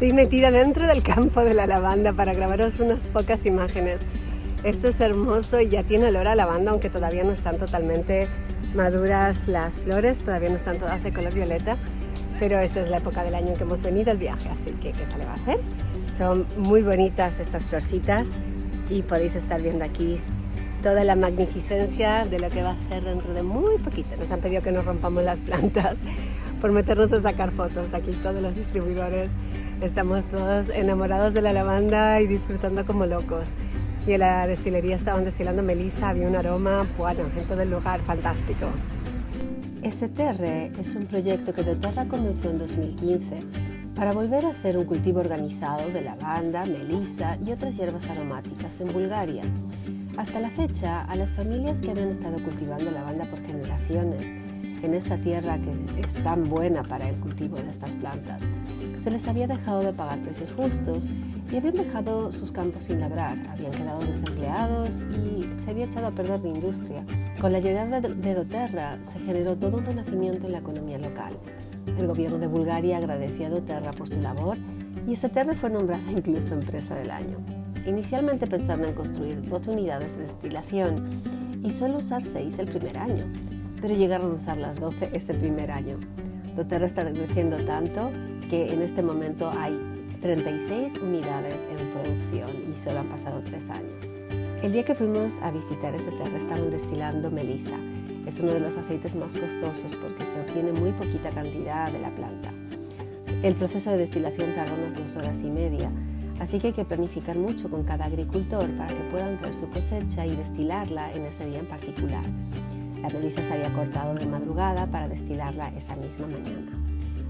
Estoy metida dentro del campo de la lavanda para grabaros unas pocas imágenes. Esto es hermoso y ya tiene olor a lavanda, aunque todavía no están totalmente maduras las flores, todavía no están todas de color violeta, pero esta es la época del año en que hemos venido al viaje, así que ¿qué se le va a hacer? Son muy bonitas estas florcitas y podéis estar viendo aquí toda la magnificencia de lo que va a ser dentro de muy poquito. Nos han pedido que no rompamos las plantas por meternos a sacar fotos. Aquí todos los distribuidores estamos todos enamorados de la lavanda y disfrutando como locos. Y en la destilería estaban destilando melisa, había un aroma, bueno, en todo el lugar, fantástico. STR es un proyecto que doTERRA comenzó en 2015 para volver a hacer un cultivo organizado de lavanda, melisa y otras hierbas aromáticas en Bulgaria. Hasta la fecha, a las familias que habían estado cultivando lavanda por generaciones en esta tierra que es tan buena para el cultivo de estas plantas, se les había dejado de pagar precios justos y habían dejado sus campos sin labrar, habían quedado desempleados y se había echado a perder la industria. Con la llegada de doTERRA se generó todo un renacimiento en la economía local. El gobierno de Bulgaria agradeció a doTERRA por su labor y STR fue nombrada incluso Empresa del Año. Inicialmente pensaron en construir 12 unidades de destilación y solo usar 6 el primer año, pero llegaron a usar las 12 ese primer año. doTERRA está creciendo tanto que en este momento hay 36 unidades en producción y solo han pasado 3 años. El día que fuimos a visitar STR estaban destilando melisa. Es uno de los aceites más costosos porque se obtiene muy poquita cantidad de la planta. El proceso de destilación tarda unas 2 horas y media, así que hay que planificar mucho con cada agricultor para que puedan traer su cosecha y destilarla en ese día en particular. La melisa se había cortado de madrugada para destilarla esa misma mañana.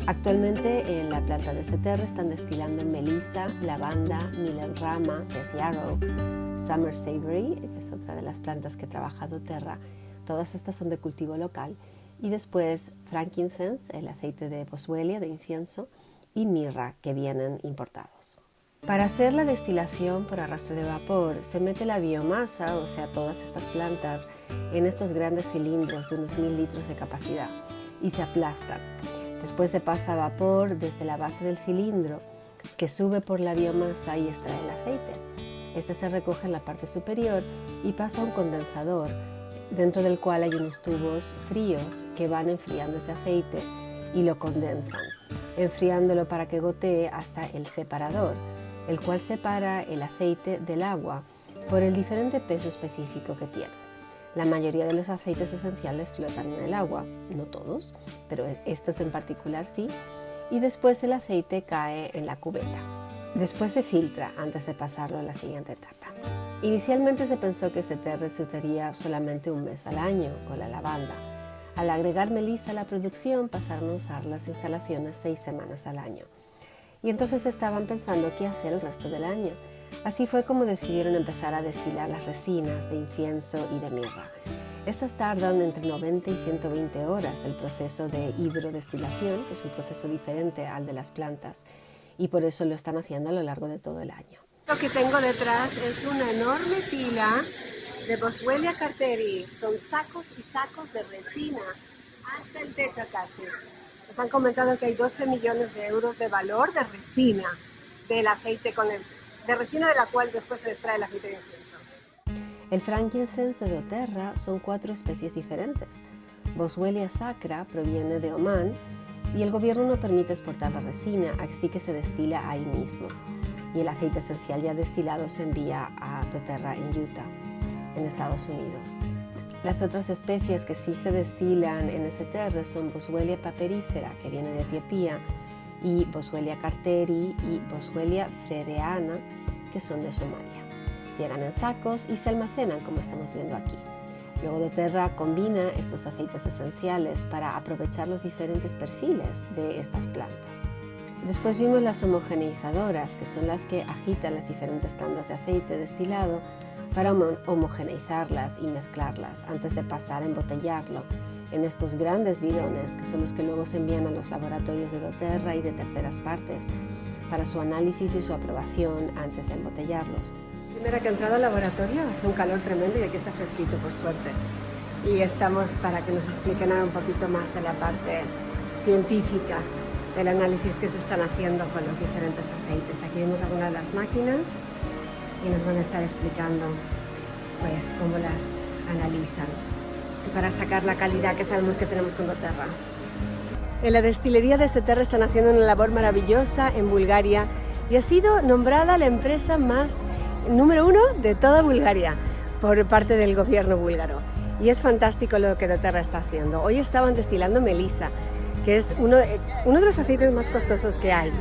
Actualmente en la planta de STR están destilando melisa, lavanda, millenrama, que es yarrow, summer savory, que es otra de las plantas que trabaja doTERRA. Todas estas son de cultivo local. Y después frankincense, el aceite de boswellia, de incienso, y mirra, que vienen importados. Para hacer la destilación por arrastre de vapor, se mete la biomasa, o sea, todas estas plantas, en estos grandes cilindros de unos 1000 litros de capacidad y se aplastan. Después se pasa a vapor desde la base del cilindro, que sube por la biomasa y extrae el aceite. Este se recoge en la parte superior y pasa a un condensador, dentro del cual hay unos tubos fríos que van enfriando ese aceite y lo condensan, enfriándolo para que gotee hasta el separador, el cual separa el aceite del agua por el diferente peso específico que tiene. La mayoría de los aceites esenciales flotan en el agua, no todos, pero estos en particular sí, y después el aceite cae en la cubeta. Después se filtra antes de pasarlo a la siguiente etapa. Inicialmente se pensó que STR se usaría solamente un mes al año con la lavanda. Al agregar melisa a la producción pasaron a usar las instalaciones 6 semanas al año. Y entonces estaban pensando qué hacer el resto del año. Así fue como decidieron empezar a destilar las resinas de incienso y de mirra. Estas tardan entre 90 y 120 horas el proceso de hidrodestilación, que es un proceso diferente al de las plantas, y por eso lo están haciendo a lo largo de todo el año. Lo que tengo detrás es una enorme pila de Boswellia carteri. Son sacos y sacos de resina hasta el techo casi. Nos han comentado que hay 12 millones de euros de valor de resina del aceite de resina de la cual después se extrae el aceite de incienso. El frankincense de doTERRA son 4 especies diferentes. Boswellia sacra proviene de Omán y el gobierno no permite exportar la resina, así que se destila ahí mismo. Y el aceite esencial ya destilado se envía a doTERRA en Utah, en Estados Unidos. Las otras especies que sí se destilan en STR son Boswellia paperifera, que viene de Etiopía, y Boswellia carteri y Boswellia frereana, que son de Somalia. Llegan en sacos y se almacenan, como estamos viendo aquí. Luego doTERRA combina estos aceites esenciales para aprovechar los diferentes perfiles de estas plantas. Después vimos las homogeneizadoras, que son las que agitan las diferentes tandas de aceite destilado para homogeneizarlas y mezclarlas antes de pasar a embotellarlo en estos grandes bidones, que son los que luego se envían a los laboratorios de doTERRA y de terceras partes para su análisis y su aprobación antes de embotellarlos. Primera que he entrado al laboratorio, hace un calor tremendo y aquí está fresquito por suerte. Y estamos para que nos expliquen ahora un poquito más de la parte científica del análisis que se están haciendo con los diferentes aceites. Aquí vemos algunas de las máquinas y nos van a estar explicando pues cómo las analizan para sacar la calidad que sabemos que tenemos con doTERRA. En la destilería de Seterra están haciendo una labor maravillosa en Bulgaria y ha sido nombrada la empresa número 1 de toda Bulgaria por parte del gobierno búlgaro. Y es fantástico lo que doTERRA está haciendo. Hoy estaban destilando melisa, que es uno de los aceites más costosos que hay,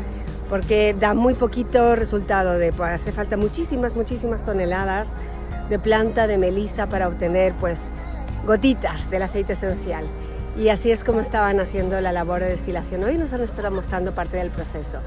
porque da muy poquito resultado. Hace falta muchísimas toneladas de planta de melisa para obtener pues gotitas del aceite esencial. Y así es como estaban haciendo la labor de destilación. Hoy nos han estado mostrando parte del proceso.